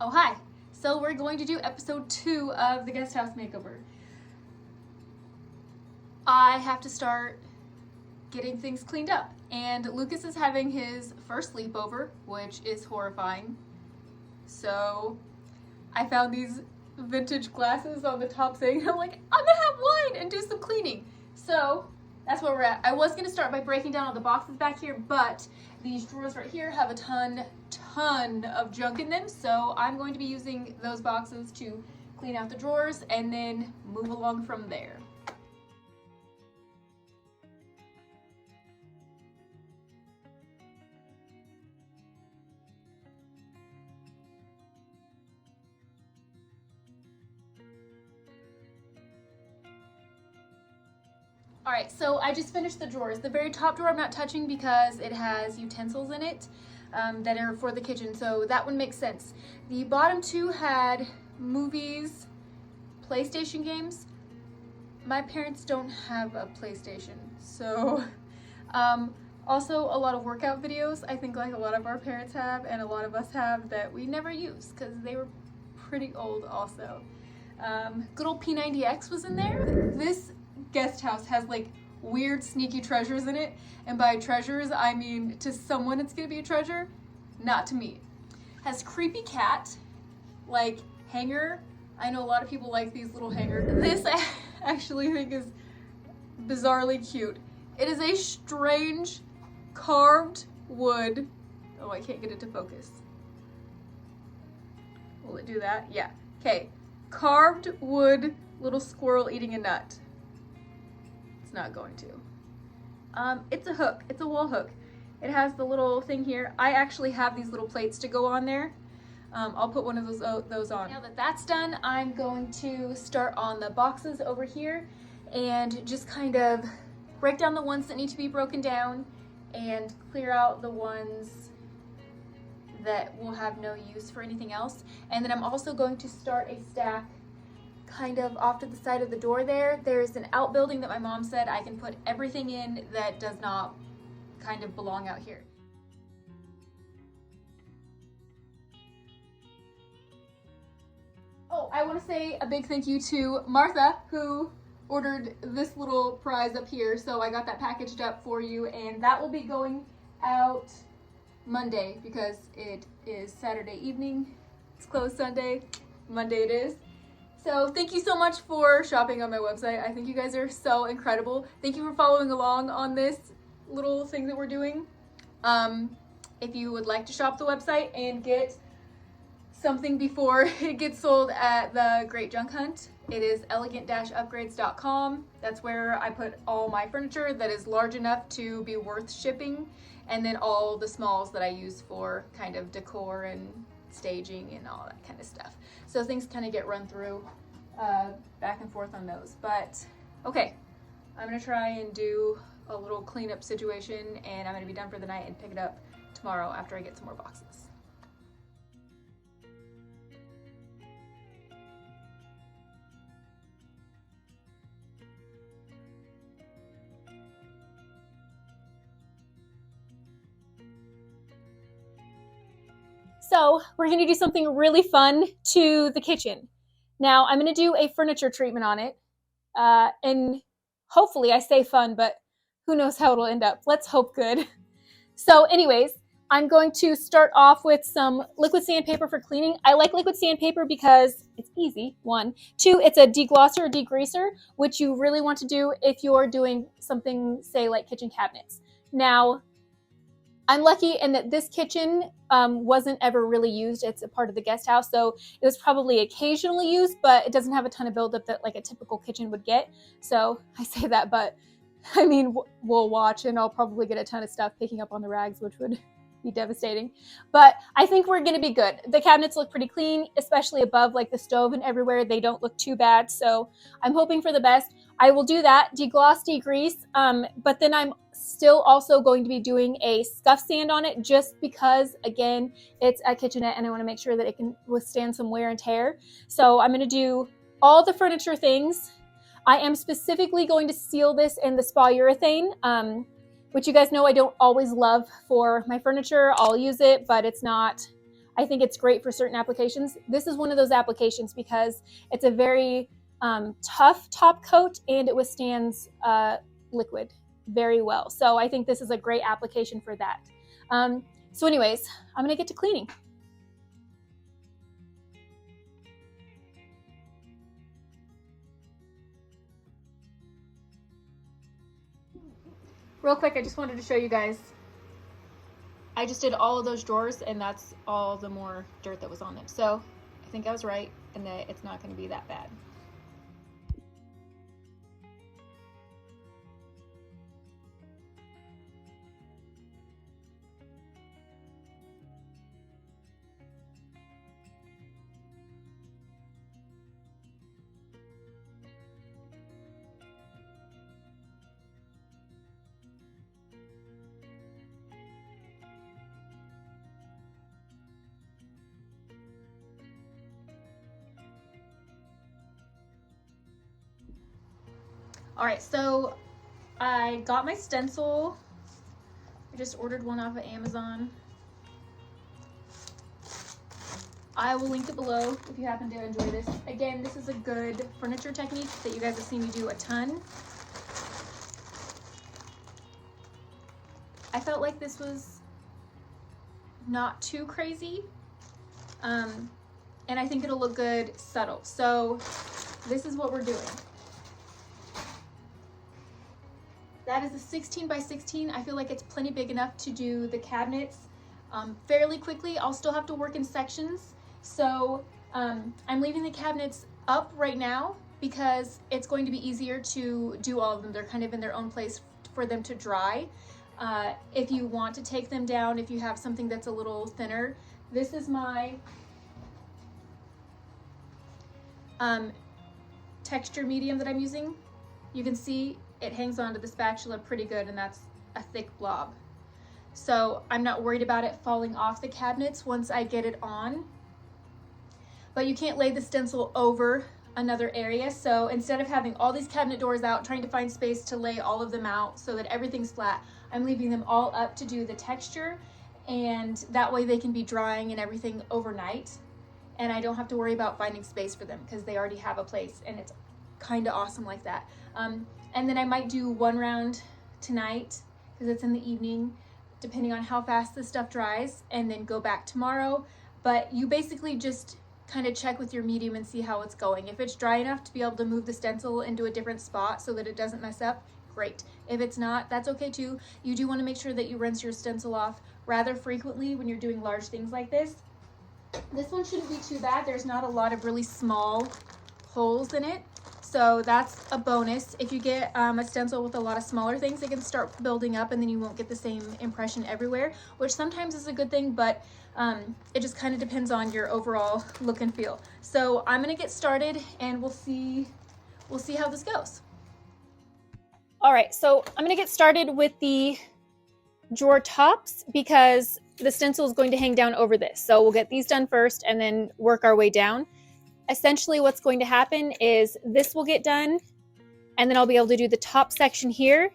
Oh, hi. So we're going to do episode 2 of the guest house makeover. I have to start getting things cleaned up. And Lucas is having his first sleepover, which is horrifying. So I found these vintage glasses on the top thing. I'm like, I'm gonna have wine and do some cleaning. So that's where we're at. I was gonna start by breaking down all the boxes back here, but these drawers right here have a ton of junk in them. So I'm going to be using those boxes to clean out the drawers and then move along from there. Alright, so I just finished the drawers. The very top drawer I'm not touching because it has utensils in it that are for the kitchen, so that one makes sense. The bottom two had movies, PlayStation games. My parents don't have a PlayStation, so also a lot of workout videos I think like a lot of our parents have and a lot of us have that we never use because they were pretty old also. Good old P90X was in there. This guest house has like weird sneaky treasures in it, and by treasures I mean to someone it's gonna be a treasure, not to me. Has creepy cat like hanger. I know a lot of people like these little hangers. This I actually think is bizarrely cute. It is a strange carved wood. Oh, I can't get it to focus. Will it do that? Yeah. Okay. Carved wood little squirrel eating a nut. It's not going to. It's a hook. It's a wall hook. It has the little thing here. I actually have these little plates to go on there. I'll put one of those on. Now that that's done, I'm going to start on the boxes over here and just kind of break down the ones that need to be broken down and clear out the ones that will have no use for anything else. And then I'm also going to start a stack kind of off to the side of the door there. There's an outbuilding that my mom said I can put everything in that does not kind of belong out here. Oh, I want to say a big thank you to Martha who ordered this little prize up here. So I got that packaged up for you, and that will be going out Monday because it is Saturday evening. It's closed Sunday. Monday it is. So thank you so much for shopping on my website. I think you guys are so incredible. Thank you for following along on this little thing that we're doing. If you would like to shop the website and get something before it gets sold at the Great Junk Hunt, it is elegant-upgrades.com. That's where I put all my furniture that is large enough to be worth shipping, and then all the smalls that I use for kind of decor and staging and all that kind of stuff. So things kind of get run through back and forth on those. But okay, I'm gonna try and do a little cleanup situation, and I'm gonna be done for the night and pick it up tomorrow after I get some more boxes. So we're gonna do something really fun to the kitchen. Now I'm gonna do a furniture treatment on it. And hopefully I say fun, but who knows how it'll end up. Let's hope good. So anyways, I'm going to start off with some liquid sandpaper for cleaning. I like liquid sandpaper because it's easy, 1. 2, it's a deglosser or degreaser, which you really want to do if you're doing something, say like kitchen cabinets. Now, I'm lucky in that this kitchen wasn't ever really used. It's a part of the guest house, so it was probably occasionally used, but it doesn't have a ton of buildup that like a typical kitchen would get. So I say that, but I mean, we'll watch, and I'll probably get a ton of stuff picking up on the rags, which would be devastating. But I think we're gonna be good. The cabinets look pretty clean, especially above like the stove and everywhere. They don't look too bad, so I'm hoping for the best. I will do that, degloss, degrease, but then I'm still also going to be doing a scuff sand on it just because, again, it's a kitchenette and I want to make sure that it can withstand some wear and tear. So I'm going to do all the furniture things. I am specifically going to seal this in the spa urethane, which you guys know I don't always love for my furniture. I'll use it, but it's not I think it's great for certain applications. This is one of those applications because it's a very tough top coat and it withstands liquid very well. So I think this is a great application for that. So anyways, I'm gonna get to cleaning. Real quick, I just wanted to show you guys. I just did all of those drawers and that's all the more dirt that was on them. So I think I was right and that it's not going to be that bad. All right, so I got my stencil. I just ordered one off of Amazon. I will link it below if you happen to enjoy this. Again, this is a good furniture technique that you guys have seen me do a ton. I felt like this was not too crazy, and I think it'll look good subtle. So this is what we're doing. That is a 16 by 16. I feel like it's plenty big enough to do the cabinets fairly quickly. I'll still have to work in sections. So I'm leaving the cabinets up right now because it's going to be easier to do all of them. They're kind of in their own place for them to dry. If you want to take them down, if you have something that's a little thinner, this is my texture medium that I'm using. You can see it hangs onto the spatula pretty good, and that's a thick blob. So I'm not worried about it falling off the cabinets once I get it on. But you can't lay the stencil over another area. So instead of having all these cabinet doors out, trying to find space to lay all of them out so that everything's flat, I'm leaving them all up to do the texture, and that way they can be drying and everything overnight. And I don't have to worry about finding space for them because they already have a place, and it's kind of awesome like that. And then I might do one round tonight because it's in the evening, depending on how fast this stuff dries, and then go back tomorrow. But you basically just kind of check with your medium and see how it's going. If it's dry enough to be able to move the stencil into a different spot so that it doesn't mess up, great. If it's not, that's okay too. You do want to make sure that you rinse your stencil off rather frequently when you're doing large things like this. This one shouldn't be too bad. There's not a lot of really small holes in it. So that's a bonus. If you get a stencil with a lot of smaller things, it can start building up and then you won't get the same impression everywhere, which sometimes is a good thing, but it just kind of depends on your overall look and feel. So I'm gonna get started and we'll see how this goes. All right, so I'm gonna get started with the drawer tops because the stencil is going to hang down over this. So we'll get these done first and then work our way down. Essentially what's going to happen is this will get done and then I'll be able to do the top section here,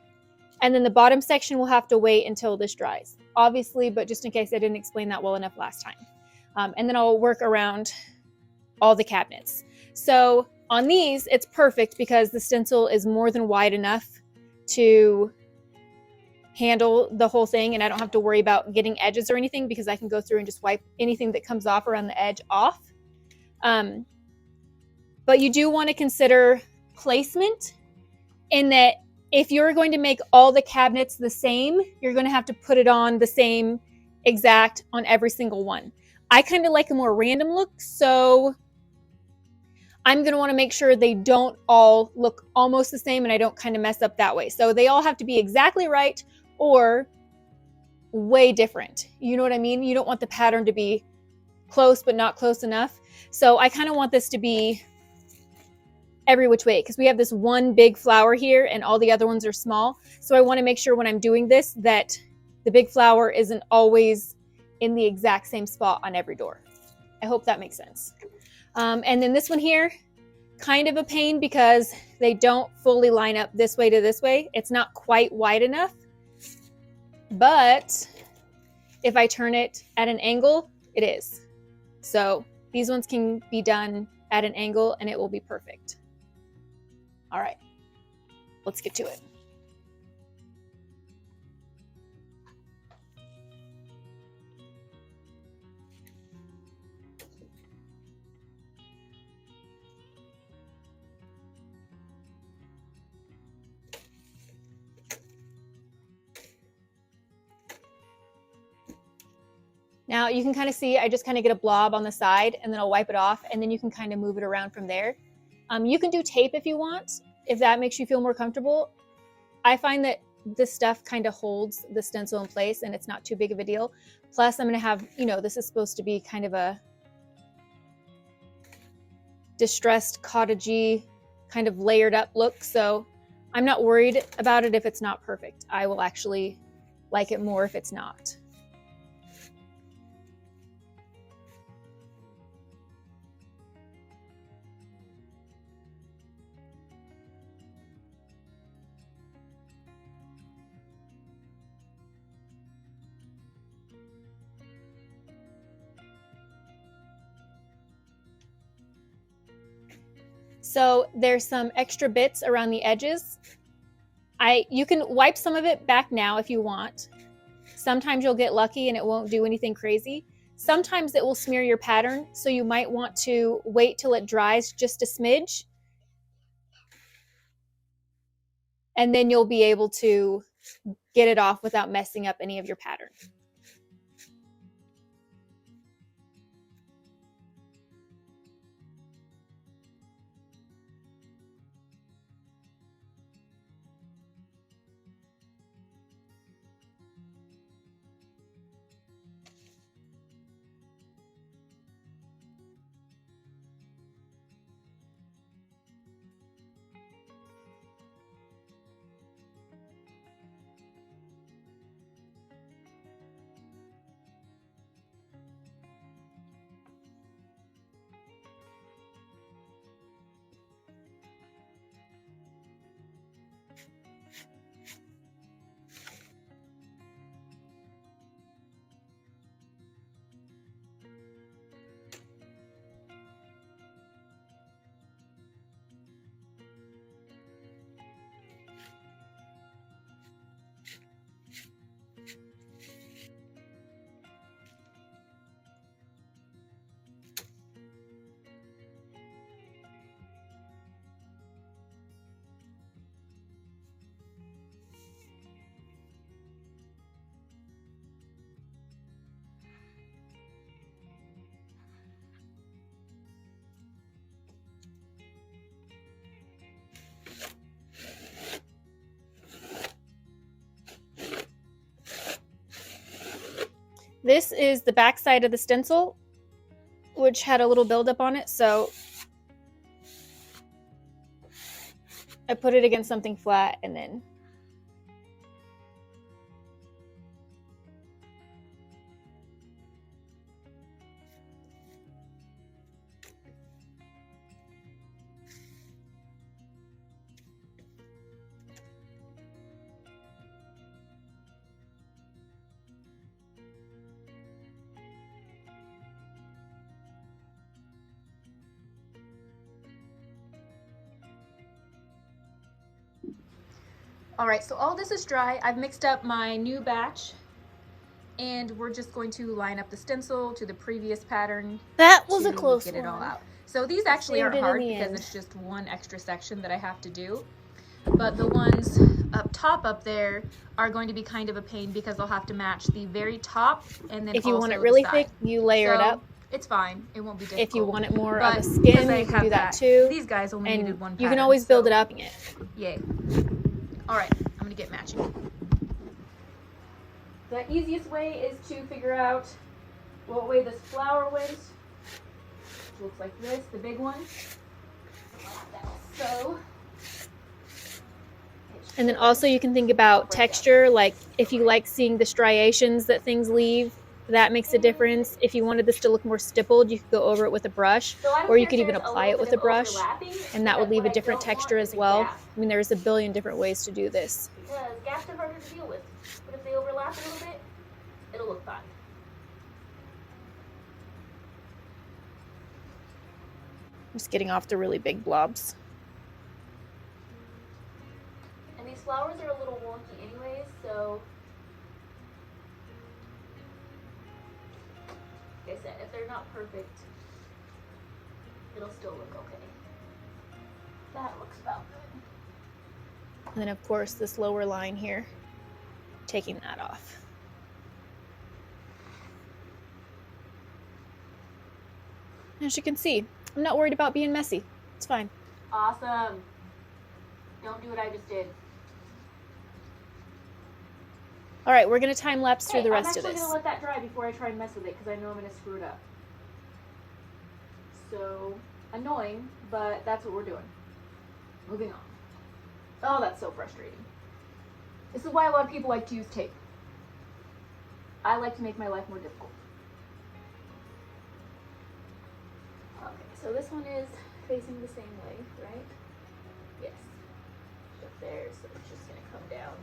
and then the bottom section will have to wait until this dries, obviously, but just in case I didn't explain that well enough last time. And then I'll work around all the cabinets. So on these, it's perfect because the stencil is more than wide enough to handle the whole thing, and I don't have to worry about getting edges or anything because I can go through and just wipe anything that comes off around the edge off. But you do want to consider placement in that if you're going to make all the cabinets the same, you're going to have to put it on the same exact on every single one. I kind of like a more random look, so I'm going to want to make sure they don't all look almost the same and I don't kind of mess up that way. So they all have to be exactly right or way different. You know what I mean? You don't want the pattern to be close but not close enough. So I kind of want this to be every which way because we have this one big flower here and all the other ones are small. So I want to make sure when I'm doing this that the big flower isn't always in the exact same spot on every door. I hope that makes sense. And then this one here, kind of a pain because they don't fully line up this way to this way. It's not quite wide enough, but if I turn it at an angle, it is. So these ones can be done at an angle and it will be perfect. All right, let's get to it. Now you can kind of see I just kind of get a blob on the side and then I'll wipe it off and then you can kind of move it around from there. You can do tape if you want, if that makes you feel more comfortable. I find that this stuff kind of holds the stencil in place and it's not too big of a deal. Plus I'm going to have, you know, this is supposed to be kind of a distressed cottagey kind of layered up look. So I'm not worried about it if it's not perfect. I will actually like it more if it's not. So there's some extra bits around the edges. You can wipe some of it back now if you want. Sometimes you'll get lucky and it won't do anything crazy. Sometimes it will smear your pattern, so you might want to wait till it dries just a smidge. And then you'll be able to get it off without messing up any of your pattern. This is the back side of the stencil, which had a little buildup on it, so I put it against something flat and then all right, so all this is dry. I've mixed up my new batch and we're just going to line up the stencil to the previous pattern. That was a close one. Get it all out. So these actually aren't hard because it's just one extra section that I have to do. But the ones up top up there are going to be kind of a pain because I'll have to match the very top and then if you want it really thick, you layer it up. It's fine. It won't be difficult. If you want it more of a skin, you can do that too. These guys only needed one pattern. You can always build it up. Yay. All right, I'm gonna get matching. The easiest way is to figure out what way this flower went. It looks like this, the big one. So. And then also you can think about texture, like if you like seeing the striations that things leave, that makes a difference. If you wanted this to look more stippled, you could go over it with a brush, or you could even apply it with a brush, and that would leave a different texture as well. I mean, there's a billion different ways to do this. Because gaps are harder to deal with, but if they overlap a little bit, it'll look fine. just getting off the really big blobs. And these flowers are a little wonky anyways, so like I said, if they're not perfect, it'll still look okay. That looks about good. And then of course this lower line here, taking that off. As you can see, I'm not worried about being messy. It's fine. Awesome. Don't do what I just did. All right, we're gonna time lapse through the rest of this. I'm actually gonna let that dry before I try and mess with it because I know I'm gonna screw it up. So annoying, but that's what we're doing. Moving on. Oh, that's so frustrating. This is why a lot of people like to use tape. I like to make my life more difficult. Okay, so this one is facing the same way, right? Yes. Up there, so it's just gonna come down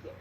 here.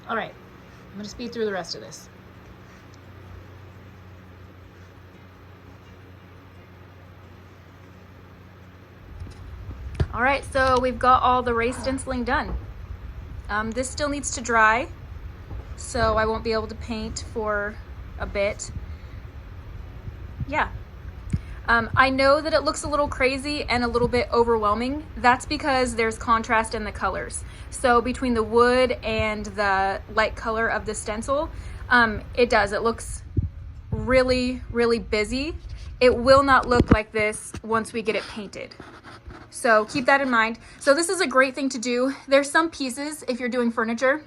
All right, I'm gonna speed through the rest of this. All right, so we've got all the raised stenciling done. This still needs to dry, so I won't be able to paint for a bit. Yeah. I know that it looks a little crazy and a little bit overwhelming. That's because there's contrast in the colors. So between the wood and the light color of the stencil, it looks really, really busy. It will not look like this once we get it painted. So keep that in mind. So this is a great thing to do. There's some pieces, if you're doing furniture,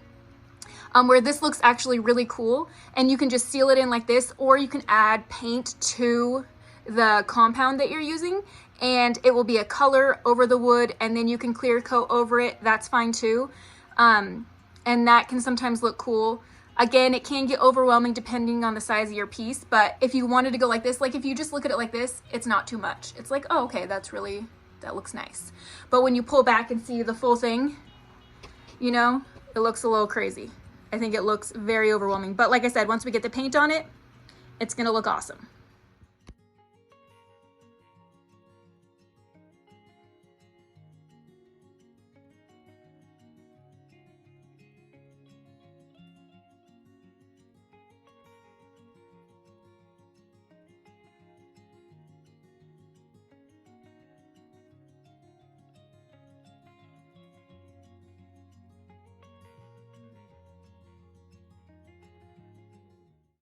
where this looks actually really cool, and you can just seal it in like this, or you can add paint to the compound that you're using, and it will be a color over the wood, and then you can clear coat over it. That's fine too. And that can sometimes look cool. Again, it can get overwhelming depending on the size of your piece, but if you wanted to go like this, like if you just look at it like this, it's not too much. It's like, oh, okay, that looks nice. But when you pull back and see the full thing, you know, it looks a little crazy. I think it looks very overwhelming. But like I said, once we get the paint on it, it's gonna look awesome.